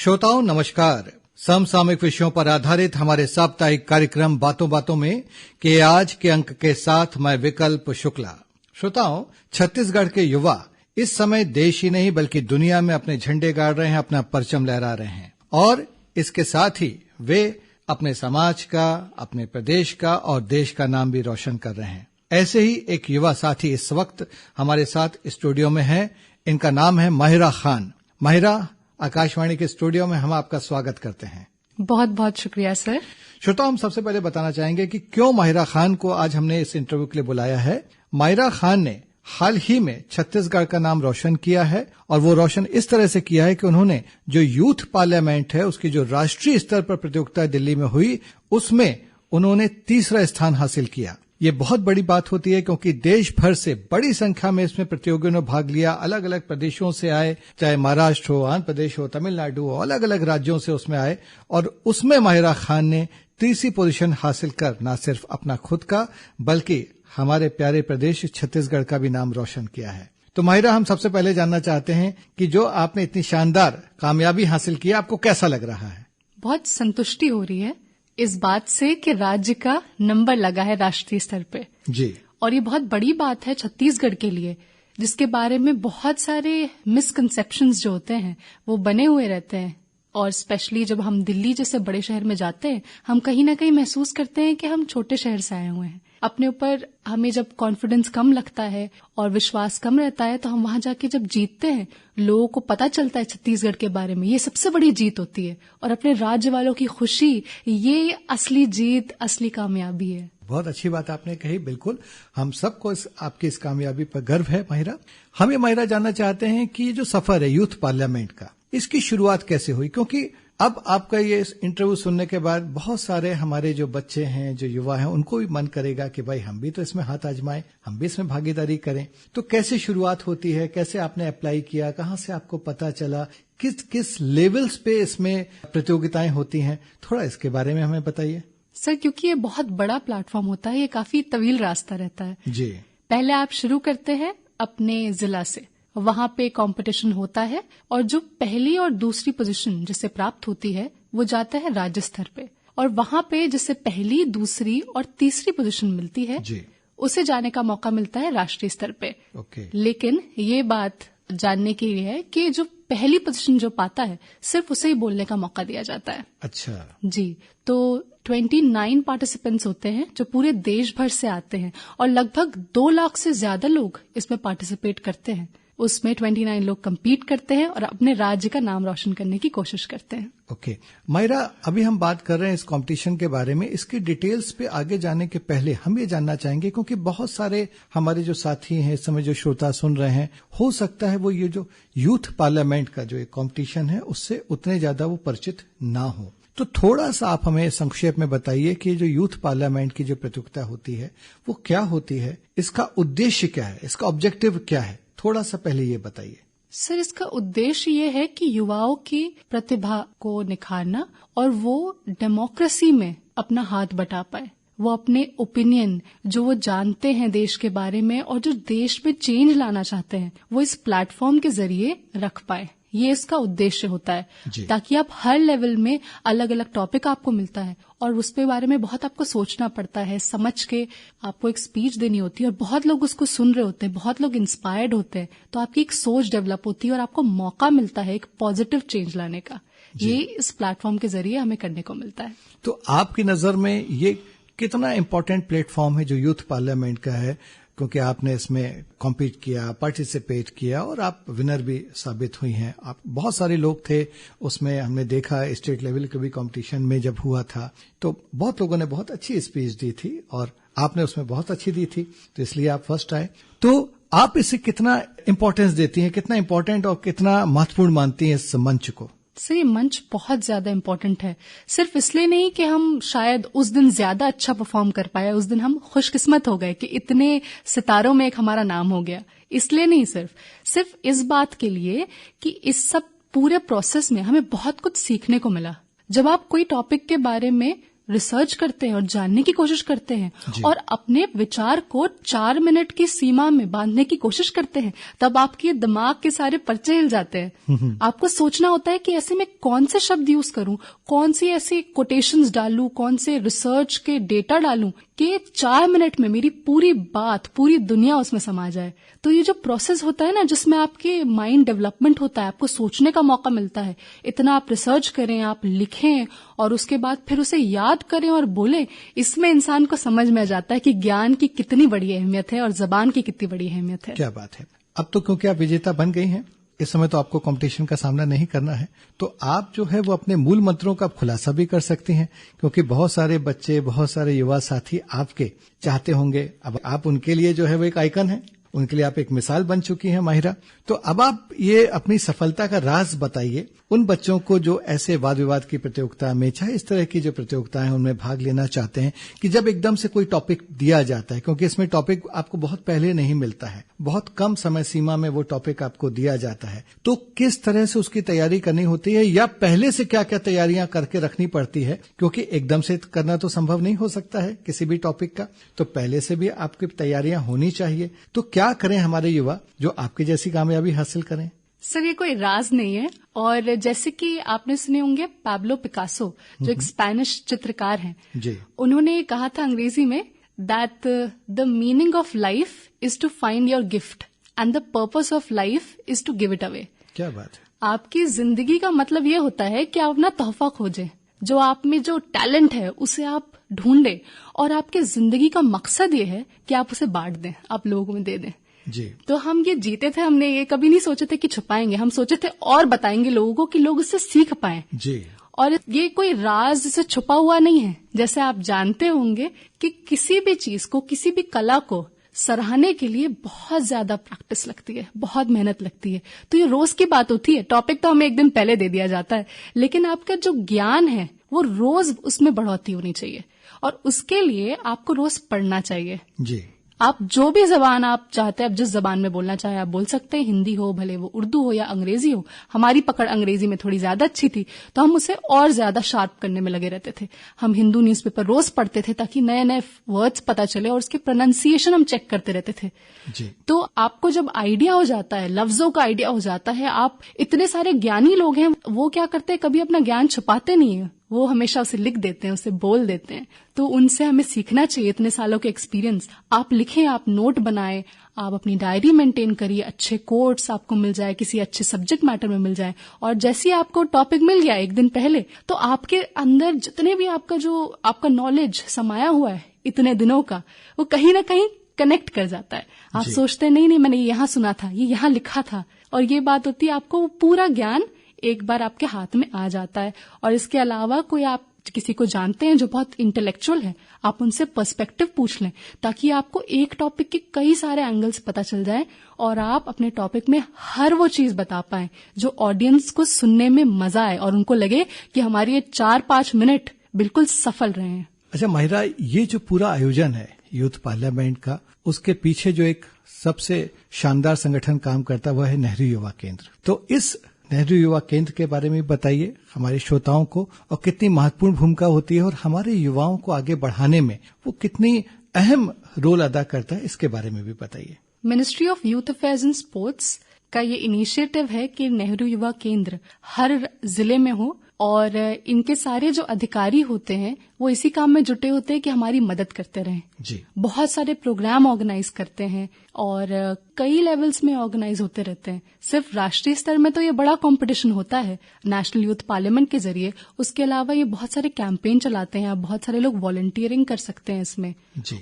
श्रोताओं नमस्कार। समसामयिक विषयों पर आधारित हमारे साप्ताहिक कार्यक्रम बातों बातों में के आज के अंक के साथ मैं विकल्प शुक्ला। श्रोताओं, छत्तीसगढ़ के युवा इस समय देश ही नहीं बल्कि दुनिया में अपने झंडे गाड़ रहे हैं, अपना परचम लहरा रहे हैं और इसके साथ ही वे अपने समाज का, अपने प्रदेश का और देश का नाम भी रोशन कर रहे हैं। ऐसे ही एक युवा साथी इस वक्त हमारे साथ स्टूडियो में है। इनका नाम है माहिरा खान। माहिरा, आकाशवाणी के स्टूडियो में हम आपका स्वागत करते हैं। बहुत बहुत शुक्रिया सर। श्रोता, हम सबसे पहले बताना चाहेंगे कि क्यों माहिरा खान को आज हमने इस इंटरव्यू के लिए बुलाया है। माहिरा खान ने हाल ही में छत्तीसगढ़ का नाम रोशन किया है और वो रोशन इस तरह से किया है कि उन्होंने जो यूथ पार्लियामेंट है उसकी जो राष्ट्रीय स्तर पर प्रतियोगिता दिल्ली में हुई उसमें उन्होंने तीसरा स्थान हासिल किया। ये बहुत बड़ी बात होती है क्योंकि देश भर से बड़ी संख्या में इसमें प्रतियोगियों ने भाग लिया। अलग अलग प्रदेशों से आए, चाहे महाराष्ट्र हो, आंध्र प्रदेश हो, तमिलनाडु हो, अलग अलग राज्यों से उसमें आए और उसमें माहिरा खान ने तीसरी पोजीशन हासिल कर न सिर्फ अपना खुद का बल्कि हमारे प्यारे प्रदेश छत्तीसगढ़ का भी नाम रोशन किया है। तो माहिरा, हम सबसे पहले जानना चाहते हैं कि जो आपने इतनी शानदार कामयाबी हासिल की, आपको कैसा लग रहा है? बहुत संतुष्टि हो रही है इस बात से कि राज्य का नंबर लगा है राष्ट्रीय स्तर पे जी। और ये बहुत बड़ी बात है छत्तीसगढ़ के लिए, जिसके बारे में बहुत सारे मिसकंसेप्शंस जो होते हैं वो बने हुए रहते हैं। और स्पेशली जब हम दिल्ली जैसे बड़े शहर में जाते हैं, हम कहीं ना कहीं महसूस करते हैं कि हम छोटे शहर से आए हुए हैं। अपने ऊपर हमें जब कॉन्फिडेंस कम लगता है और विश्वास कम रहता है तो हम वहां जाके जब जीतते हैं, लोगों को पता चलता है छत्तीसगढ़ के बारे में, ये सबसे बड़ी जीत होती है। और अपने राज्य वालों की खुशी, ये असली जीत, असली कामयाबी है। बहुत अच्छी बात आपने कही। बिल्कुल, हम सबको आपकी इस कामयाबी पर गर्व है। माहिरा, हम ये माहिरा जानना चाहते हैं कि ये जो सफर है यूथ पार्लियामेंट का, इसकी शुरुआत कैसे हुई? क्योंकि अब आपका ये इंटरव्यू सुनने के बाद बहुत सारे हमारे जो बच्चे हैं, जो युवा हैं, उनको भी मन करेगा कि भाई हम भी तो इसमें हाथ आजमाएं, हम भी इसमें भागीदारी करें। तो कैसे शुरुआत होती है, कैसे आपने अप्लाई किया, कहाँ से आपको पता चला, किस किस लेवल्स पे इसमें प्रतियोगिताएं होती हैं, थोड़ा इसके बारे में हमें बताइए। सर, क्योंकि ये बहुत बड़ा प्लेटफॉर्म होता है, ये काफी तवील रास्ता रहता है जी। पहले आप शुरू करते हैं अपने जिला से, वहां पे कंपटीशन होता है और जो पहली और दूसरी पोजीशन जिसे प्राप्त होती है वो जाता है राज्य स्तर पे और वहां पे जिसे पहली, दूसरी और तीसरी पोजीशन मिलती है जी, उसे जाने का मौका मिलता है राष्ट्रीय स्तर पे। ओके। लेकिन ये बात जानने के लिए है कि जो पहली पोजीशन जो पाता है सिर्फ उसे ही बोलने का मौका दिया जाता है। अच्छा जी। तो 29 पार्टिसिपेंट्स होते हैं जो पूरे देश भर से आते हैं और लगभग 2 लाख से ज्यादा लोग इसमें पार्टिसिपेट करते हैं। उसमें 29 लोग compete करते हैं और अपने राज्य का नाम रोशन करने की कोशिश करते हैं। ओके। माहिरा, अभी हम बात कर रहे हैं इस कंपटीशन के बारे में। इसकी डिटेल्स पे आगे जाने के पहले हम ये जानना चाहेंगे, क्योंकि बहुत सारे हमारे जो साथी हैं इस समय, जो श्रोता सुन रहे हैं, हो सकता है वो ये जो यूथ पार्लियामेंट का जो एक कंपटीशन है उससे उतने ज्यादा वो परिचित ना हो। तो थोड़ा सा आप हमें संक्षेप में बताइए कि जो यूथ पार्लियामेंट की जो प्रतियोगिता होती है वो क्या होती है, इसका उद्देश्य क्या है, इसका ऑब्जेक्टिव क्या है, थोड़ा सा पहले ये बताइए। सर, इसका उद्देश्य ये है कि युवाओं की प्रतिभा को निखारना और वो डेमोक्रेसी में अपना हाथ बटा पाए, वो अपने ओपिनियन जो वो जानते हैं देश के बारे में और जो देश में चेंज लाना चाहते हैं वो इस प्लेटफॉर्म के जरिए रख पाए। ये इसका उद्देश्य होता है ताकि आप हर लेवल में अलग अलग टॉपिक आपको मिलता है और उस पे बारे में बहुत आपको सोचना पड़ता है, समझ के आपको एक स्पीच देनी होती है और बहुत लोग उसको सुन रहे होते हैं, बहुत लोग इंस्पायर्ड होते हैं, तो आपकी एक सोच डेवलप होती है और आपको मौका मिलता है एक पॉजिटिव चेंज लाने का। ये इस प्लेटफॉर्म के जरिए हमें करने को मिलता है। तो आपकी नजर में ये कितना इम्पोर्टेंट प्लेटफॉर्म है जो यूथ पार्लियामेंट का है, क्योंकि आपने इसमें कॉम्पीट किया, पार्टिसिपेट किया और आप विनर भी साबित हुई हैं। आप बहुत सारे लोग थे उसमें, हमने देखा स्टेट लेवल के भी कंपटीशन में जब हुआ था तो बहुत लोगों ने बहुत अच्छी स्पीच दी थी और आपने उसमें बहुत अच्छी दी थी, तो इसलिए आप फर्स्ट आए। तो आप इसे कितना इम्पोर्टेंस देती हैं, कितना इम्पोर्टेंट और कितना महत्वपूर्ण मानती हैं इस मंच को? सर, ये मंच बहुत ज्यादा इम्पोर्टेंट है, सिर्फ इसलिए नहीं कि हम शायद उस दिन ज्यादा अच्छा परफॉर्म कर पाए, उस दिन हम खुशकिस्मत हो गए कि इतने सितारों में एक हमारा नाम हो गया, इसलिए नहीं, सिर्फ इस बात के लिए कि इस सब पूरे प्रोसेस में हमें बहुत कुछ सीखने को मिला। जब आप कोई टॉपिक के बारे में रिसर्च करते हैं और जानने की कोशिश करते हैं और अपने विचार को 4 मिनट की सीमा में बांधने की कोशिश करते हैं, तब आपके दिमाग के सारे पर्चे हिल जाते हैं। आपको सोचना होता है कि ऐसे में कौन से शब्द यूज करूं, कौन सी ऐसी कोटेशंस डालूं, कौन से रिसर्च के डेटा डालूं कि 4 मिनट में मेरी पूरी बात, पूरी दुनिया उसमें समा जाए। तो ये जो प्रोसेस होता है ना, जिसमें आपके माइंड डेवलपमेंट होता है, आपको सोचने का मौका मिलता है, इतना आप रिसर्च करें, आप लिखें और उसके बाद फिर उसे याद करें और बोलें, इसमें इंसान को समझ में आ जाता है कि ज्ञान की कितनी बड़ी अहमियत है और जबान की कितनी बड़ी अहमियत है। क्या बात है। अब तो क्योंकि आप विजेता बन गई हैं, इस समय तो आपको कंपटीशन का सामना नहीं करना है, तो आप जो है वो अपने मूल मंत्रों का खुलासा भी कर सकती हैं, क्योंकि बहुत सारे बच्चे, बहुत सारे युवा साथी आपके चाहते होंगे। अब आप उनके लिए जो है वो एक आइकन है, उनके लिए आप एक मिसाल बन चुकी हैं माहिरा। तो अब आप ये अपनी सफलता का राज बताइए उन बच्चों को जो ऐसे वाद विवाद की प्रतियोगिता में, चाहे इस तरह की जो प्रतियोगिताएं हैं उनमें भाग लेना चाहते हैं, कि जब एकदम से कोई टॉपिक दिया जाता है, क्योंकि इसमें टॉपिक आपको बहुत पहले नहीं मिलता है, बहुत कम समय सीमा में वो टॉपिक आपको दिया जाता है, तो किस तरह से उसकी तैयारी करनी होती है, या पहले से क्या क्या तैयारियां करके रखनी पड़ती है, क्योंकि एकदम से करना तो संभव नहीं हो सकता है किसी भी टॉपिक का, तो पहले से भी आपकी तैयारियां होनी चाहिए। तो क्या करें हमारे युवा जो आपकी जैसी कामयाबी हासिल करें? सर, ये कोई राज नहीं है। और जैसे कि आपने सुने होंगे पाब्लो पिकासो, जो एक स्पेनिश चित्रकार हैं, जी, उन्होंने कहा था अंग्रेजी में that the meaning of life is to find your gift and the purpose of life is to give it away. क्या बात है। आपकी जिंदगी का मतलब ये होता है कि आप अपना तोहफा खोजें, जो आप में जो टैलेंट है उसे आप ढूंढें, और आपके जिंदगी का मकसद ये है कि आप उसे बांट दें, आप लोगों में दे दें। जी। तो हम ये जीते थे, हमने ये कभी नहीं सोचे थे कि छुपाएंगे, हम सोचे थे और बताएंगे लोगों को कि लोग उससे सीख पाएं। जी। और ये कोई राज से छुपा हुआ नहीं है। जैसे आप जानते होंगे कि किसी भी चीज को, किसी भी कला को सराहने के लिए बहुत ज्यादा प्रैक्टिस लगती है, बहुत मेहनत लगती है। तो ये रोज की बात होती है, टॉपिक तो हमें एक दिन पहले दे दिया जाता है, लेकिन आपका जो ज्ञान है वो रोज उसमें बढ़ोतरी होनी चाहिए, और उसके लिए आपको रोज पढ़ना चाहिए। जी। आप जो भी जबान आप चाहते हैं, आप जिस जबान में बोलना चाहे आप बोल सकते हैं, हिंदी हो, भले वो उर्दू हो या अंग्रेजी हो। हमारी पकड़ अंग्रेजी में थोड़ी ज्यादा अच्छी थी, तो हम उसे और ज्यादा शार्प करने में लगे रहते थे। हम हिंदू न्यूज़पेपर रोज पढ़ते थे ताकि नए नए वर्ड्स पता चले, और उसके प्रोनाउंसिएशन हम चेक करते रहते थे। जी। तो आपको जब आइडिया हो जाता है, लफ्जों का आइडिया हो जाता है, आप इतने सारे ज्ञानी लोग हैं, वो क्या करते हैं, कभी अपना ज्ञान छुपाते नहीं है, वो हमेशा उसे लिख देते हैं, उसे बोल देते हैं। तो उनसे हमें सीखना चाहिए, इतने सालों के एक्सपीरियंस। आप लिखें, आप नोट बनाएं, आप अपनी डायरी मेंटेन करिए, अच्छे कोट्स आपको मिल जाए, किसी अच्छे सब्जेक्ट मैटर में मिल जाए, और जैसे ही आपको टॉपिक मिल गया एक दिन पहले, तो आपके अंदर जितने भी आपका नॉलेज समाया हुआ है इतने दिनों का, वो कहीं ना कहीं कनेक्ट कर जाता है। आप सोचते हैं नहीं मैंने यहाँ सुना था, ये यहाँ लिखा था, और ये बात होती है, आपको पूरा ज्ञान एक बार आपके हाथ में आ जाता है। और इसके अलावा कोई आप किसी को जानते हैं जो बहुत इंटेलेक्चुअल है, आप उनसे पर्सपेक्टिव पूछ लें, ताकि आपको एक टॉपिक के कई सारे एंगल्स पता चल जाए, और आप अपने टॉपिक में हर वो चीज बता पाएं जो ऑडियंस को सुनने में मजा आए, और उनको लगे कि हमारे ये 4-5 मिनट बिल्कुल सफल रहे हैं। अच्छा माहिरा, ये जो पूरा आयोजन है यूथ पार्लियामेंट का, उसके पीछे जो एक सबसे शानदार संगठन काम करता है वह है नेहरू युवा केंद्र। तो इस नेहरू युवा केंद्र के बारे में बताइए हमारे श्रोताओं को, और कितनी महत्वपूर्ण भूमिका होती है, और हमारे युवाओं को आगे बढ़ाने में वो कितनी अहम रोल अदा करता है, इसके बारे में भी बताइए। Ministry of youth affairs and sports का ये इनिशिएटिव है कि नेहरू युवा केंद्र हर जिले में हो, और इनके सारे जो अधिकारी होते हैं वो इसी काम में जुटे होते हैं कि हमारी मदद करते रहें। जी। बहुत सारे प्रोग्राम ऑर्गेनाइज करते हैं, और कई लेवल्स में ऑर्गेनाइज होते रहते हैं। सिर्फ राष्ट्रीय स्तर में तो ये बड़ा कंपटीशन होता है नेशनल यूथ पार्लियामेंट के जरिए, उसके अलावा ये बहुत सारे कैंपेन चलाते हैं, आप बहुत सारे लोग वॉलंटियरिंग कर सकते हैं इसमें,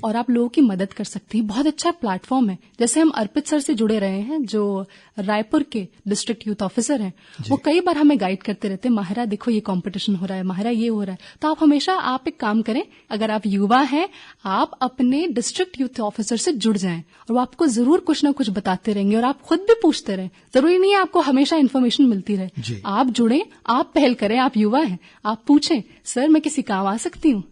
और आप लोगों की मदद कर सकते हैं। बहुत अच्छा प्लेटफॉर्म है। जैसे हम अर्पित सर से जुड़े रहे हैं, जो रायपुर के डिस्ट्रिक्ट यूथ ऑफिसर हैं, वो कई बार हमें गाइड करते रहते हैं, माहिरा देखो ये कॉम्पिटिशन हो रहा है, माहिरा ये हो रहा है। तो आप हमेशा आप एक काम करें, अगर आप युवा हैं, आप अपने डिस्ट्रिक्ट यूथ ऑफिसर से जुड़ जाएं, और वो आपको जरूर कुछ ना कुछ बताते रहेंगे, और आप खुद भी पूछते रहें। जरूरी नहीं है आपको हमेशा इन्फॉर्मेशन मिलती रहे, आप जुड़ें, आप पहल करें, आप युवा हैं, आप पूछें सर मैं किसी काम आ सकती हूँ,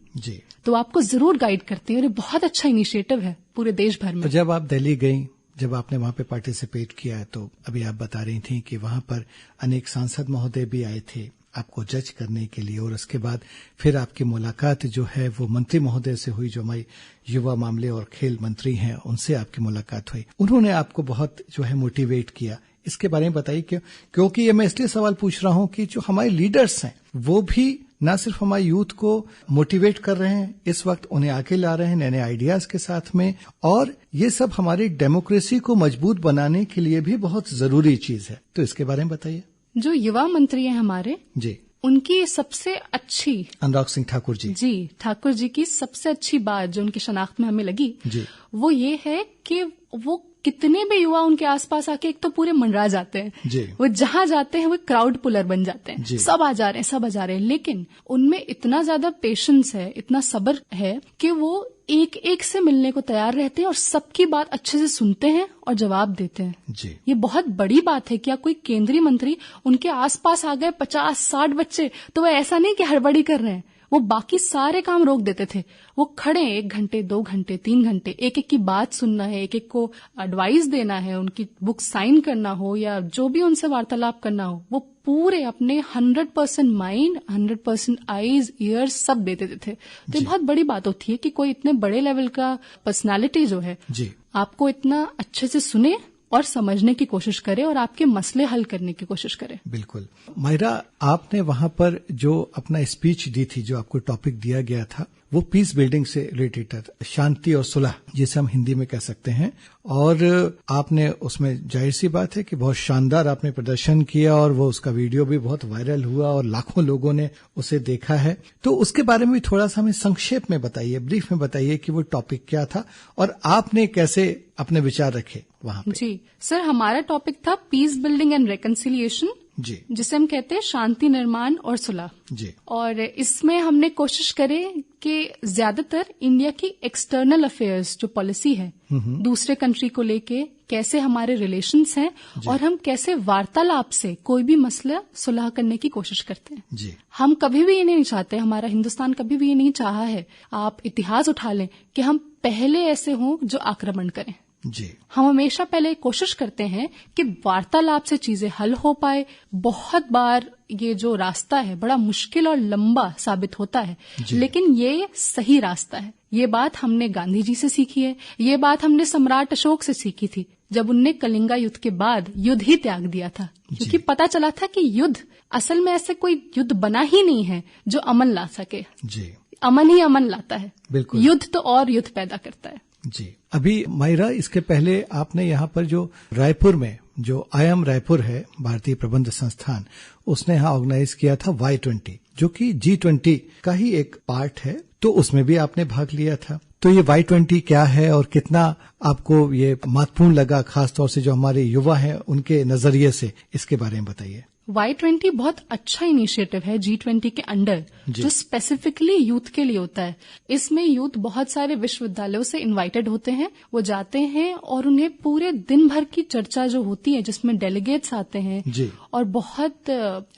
तो आपको जरूर गाइड करते हैं। और ये बहुत अच्छा इनिशिएटिव है पूरे देश भर में। तो जब आप दिल्ली गई, जब आपने वहां पे पार्टिसिपेट किया, तो अभी आप बता रही थी कि वहां पर अनेक सांसद महोदय भी आए थे, आपको जज करने के लिए, और उसके बाद फिर आपकी मुलाकात जो है वो मंत्री महोदय से हुई, जो हमारी युवा मामले और खेल मंत्री हैं, उनसे आपकी मुलाकात हुई। उन्होंने आपको बहुत जो है मोटिवेट किया। इसके बारे में बताइए क्योंकि ये मैं इसलिए सवाल पूछ रहा हूं कि जो हमारे लीडर्स हैं वो भी न सिर्फ हमारे यूथ को मोटिवेट कर रहे हैं, इस वक्त उन्हें आगे ला रहे हैं नए नए आइडियाज के साथ में, और ये सब हमारी डेमोक्रेसी को मजबूत बनाने के लिए भी बहुत जरूरी चीज है। तो इसके बारे में बताइए। जो युवा मंत्री हैं हमारे जी, उनकी सबसे अच्छी, अनुराग सिंह ठाकुर जी ठाकुर जी की सबसे अच्छी बात जो उनकी शनाख्त में हमें लगी जी, वो ये है कि वो कितने भी युवा उनके आसपास आके एक तो पूरे मंडरा जाते हैं जी, वो जहां जाते हैं वो क्राउड पुलर बन जाते हैं, सब आ जा रहे हैं, लेकिन उनमें इतना ज्यादा पेशेंस है, इतना सब्र है कि वो एक एक से मिलने को तैयार रहते हैं और सबकी बात अच्छे से सुनते हैं और जवाब देते हैं जी। ये बहुत बड़ी बात है कि कोई केंद्रीय मंत्री उनके आसपास आ गए 50-60 बच्चे, तो वो ऐसा नहीं कि हड़बड़ी कर रहे हैं, वो बाकी सारे काम रोक देते थे। वो खड़े 1 घंटे 2 घंटे 3 घंटे एक एक की बात सुनना है, एक एक को एडवाइस देना है, उनकी बुक साइन करना हो या जो भी उनसे वार्तालाप करना हो, वो पूरे अपने 100% माइंड, 100% आईज, ईयर्स सब दे देते थे। तो ये बहुत बड़ी बात होती है कि कोई इतने बड़े लेवल का पर्सनालिटी जो है जी, आपको इतना अच्छे से सुने और समझने की कोशिश करे और आपके मसले हल करने की कोशिश करे। बिल्कुल। माहिरा, आपने वहां पर जो अपना स्पीच दी थी, जो आपको टॉपिक दिया गया था, वो पीस बिल्डिंग से रिलेटेड था, शांति और सुलह जिसे हम हिंदी में कह सकते हैं, और आपने उसमें जाहिर सी बात है कि बहुत शानदार आपने प्रदर्शन किया और वो उसका वीडियो भी बहुत वायरल हुआ और लाखों लोगों ने उसे देखा है। तो उसके बारे में भी थोड़ा सा हमें संक्षेप में बताइए, ब्रीफ में बताइए कि वो टॉपिक क्या था और आपने कैसे अपने विचार रखे वहां पे। जी सर, हमारा टॉपिक था पीस बिल्डिंग एंड रिकंसिलिएशन, जी, जिसे हम कहते हैं शांति निर्माण और सुलह जी। और इसमें हमने कोशिश करे कि ज्यादातर इंडिया की एक्सटर्नल अफेयर्स जो पॉलिसी है दूसरे कंट्री को लेके, कैसे हमारे रिलेशंस हैं और हम कैसे वार्तालाप से कोई भी मसला सुलह करने की कोशिश करते हैं। जी। हम कभी भी ये नहीं चाहते, हमारा हिंदुस्तान कभी भी ये नहीं चाहा है, आप इतिहास उठा लें, कि हम पहले ऐसे हों जो आक्रमण करें। जी। हम हमेशा पहले कोशिश करते हैं कि वार्तालाप से चीजें हल हो पाए। बहुत बार ये जो रास्ता है बड़ा मुश्किल और लंबा साबित होता है, लेकिन ये सही रास्ता है। ये बात हमने गांधी जी से सीखी है, ये बात हमने सम्राट अशोक से सीखी थी जब उनने कलिंगा युद्ध के बाद युद्ध ही त्याग दिया था, क्योंकि पता चला था कि युद्ध असल में ऐसे कोई युद्ध बना ही नहीं है जो अमन ला सके। जी। अमन ही अमन लाता है, बिल्कुल। युद्ध तो और युद्ध पैदा करता है। जी। अभी माहिरा, इसके पहले आपने यहाँ पर जो रायपुर में जो IIM रायपुर है, भारतीय प्रबंध संस्थान, उसने यहाँ ऑर्गेनाइज किया था Y20, जो कि G20 का ही एक पार्ट है, तो उसमें भी आपने भाग लिया था। तो ये Y20 क्या है और कितना आपको ये महत्वपूर्ण लगा, खासतौर से जो हमारे युवा हैं उनके नजरिए से, इसके बारे में बताइए। Y20 बहुत अच्छा इनिशिएटिव है G20 के अंडर, जो स्पेसिफिकली यूथ के लिए होता है। इसमें यूथ बहुत सारे विश्वविद्यालयों से इनवाइटेड होते हैं, वो जाते हैं और उन्हें पूरे दिन भर की चर्चा जो होती है, जिसमें डेलीगेट्स आते हैं और बहुत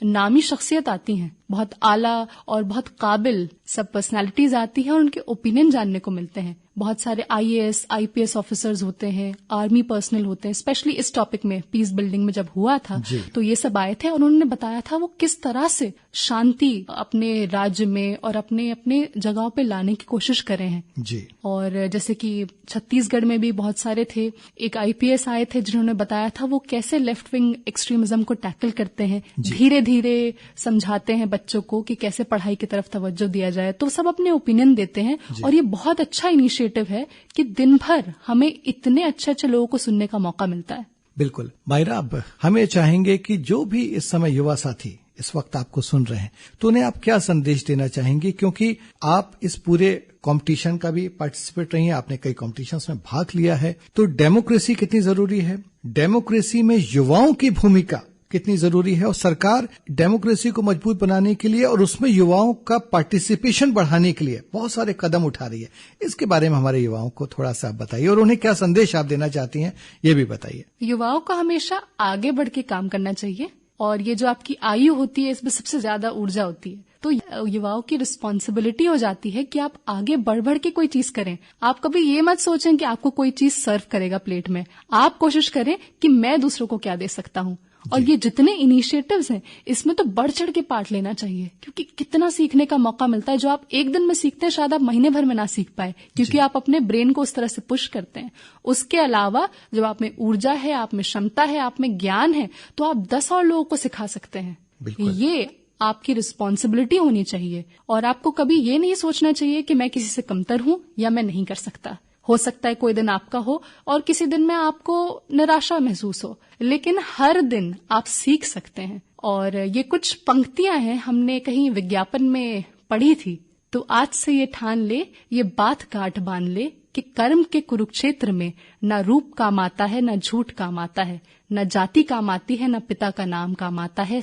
नामी शख्सियत आती हैं, बहुत आला और बहुत काबिल सब पर्सनालिटीज आती हैं और उनके ओपिनियन जानने को मिलते हैं। बहुत सारे IAS, IPS ऑफिसर्स होते हैं, आर्मी पर्सनल होते हैं। स्पेशली इस टॉपिक में पीस बिल्डिंग में जब हुआ था तो ये सब आए थे और उन्होंने बताया था वो किस तरह से शांति अपने राज्य में और अपने अपने जगहों पे लाने की कोशिश कर रहे हैं। जी। और जैसे कि छत्तीसगढ़ में भी बहुत सारे थे, एक IPS आए थे जिन्होंने बताया था वो कैसे लेफ्ट विंग एक्सट्रीमिज्म को टैकल करते हैं, धीरे धीरे समझाते हैं बच्चों को कि कैसे पढ़ाई की तरफ तवज्जो दिया जाए। तो सब अपने ओपिनियन देते हैं और ये बहुत अच्छा इनिशिएटिव है कि दिन भर हमें इतने अच्छे अच्छे लोगों को सुनने का मौका मिलता है। बिल्कुल। माहिरा, अब हमें चाहेंगे कि जो भी इस समय युवा साथी इस वक्त आपको सुन रहे हैं, तो उन्हें आप क्या संदेश देना चाहेंगे, क्योंकि आप इस पूरे कंपटीशन का भी पार्टिसिपेट रही हैं, आपने कई कॉम्पिटिशन्स में भाग लिया है। तो डेमोक्रेसी कितनी जरूरी है, डेमोक्रेसी में युवाओं की भूमिका कितनी जरूरी है, और सरकार डेमोक्रेसी को मजबूत बनाने के लिए और उसमें युवाओं का पार्टिसिपेशन बढ़ाने के लिए बहुत सारे कदम उठा रही है। इसके बारे में हमारे युवाओं को थोड़ा सा बताइए और उन्हें क्या संदेश आप देना चाहती हैं, ये भी बताइए। युवाओं को हमेशा आगे बढ़ के काम करना चाहिए और ये जो आपकी आयु होती है इसमें सबसे ज्यादा ऊर्जा होती है, तो युवाओं की रिस्पॉन्सिबिलिटी हो जाती है कि आप आगे बढ़ बढ़ के कोई चीज करें। आप कभी ये मत सोचें कि आपको कोई चीज सर्व करेगा प्लेट में, आप कोशिश करें कि मैं दूसरों को क्या दे सकता हूँ। और ये जितने इनिशिएटिव्स हैं इसमें तो बढ़ चढ़ के पार्ट लेना चाहिए, क्योंकि कितना सीखने का मौका मिलता है जो आप एक दिन में सीखते हैं शायद आप महीने भर में ना सीख पाए, क्योंकि आप अपने ब्रेन को उस तरह से पुश करते हैं। उसके अलावा जब आप में ऊर्जा है, आप में क्षमता है, आप में ज्ञान है, तो आप 10 और लोगों को सिखा सकते हैं। ये आपकी रिस्पॉन्सिबिलिटी होनी चाहिए और आपको कभी ये नहीं सोचना चाहिए कि मैं किसी से कमतर हूं या मैं नहीं कर सकता। हो सकता है कोई दिन आपका हो और किसी दिन में आपको निराशा महसूस हो, लेकिन हर दिन आप सीख सकते हैं। और ये कुछ पंक्तियां हैं हमने कहीं विज्ञापन में पढ़ी थी, तो आज से ये ठान ले, ये बात गांठ बांध ले कि कर्म के कुरुक्षेत्र में न रूप काम आता है, न झूठ काम आता है, न जाति काम आती है, न पिता का नाम काम आता है,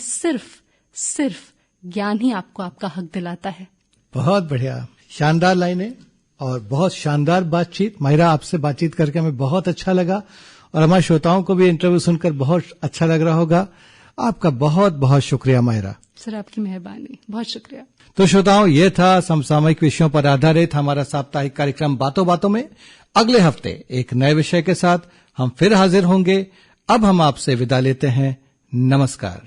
सिर्फ ज्ञान ही आपको आपका हक दिलाता है। बहुत बढ़िया, शानदार लाइनें और बहुत शानदार बातचीत। माहिरा, आपसे बातचीत करके हमें बहुत अच्छा लगा और हमारे श्रोताओं को भी इंटरव्यू सुनकर बहुत अच्छा लग रहा होगा। आपका बहुत बहुत शुक्रिया माहिरा। सर, आपकी मेहरबानी, बहुत शुक्रिया। तो श्रोताओं, ये था समसामयिक विषयों पर आधारित हमारा साप्ताहिक कार्यक्रम बातों बातों में। अगले हफ्ते एक नए विषय के साथ हम फिर हाजिर होंगे। अब हम आपसे विदा लेते हैं। नमस्कार।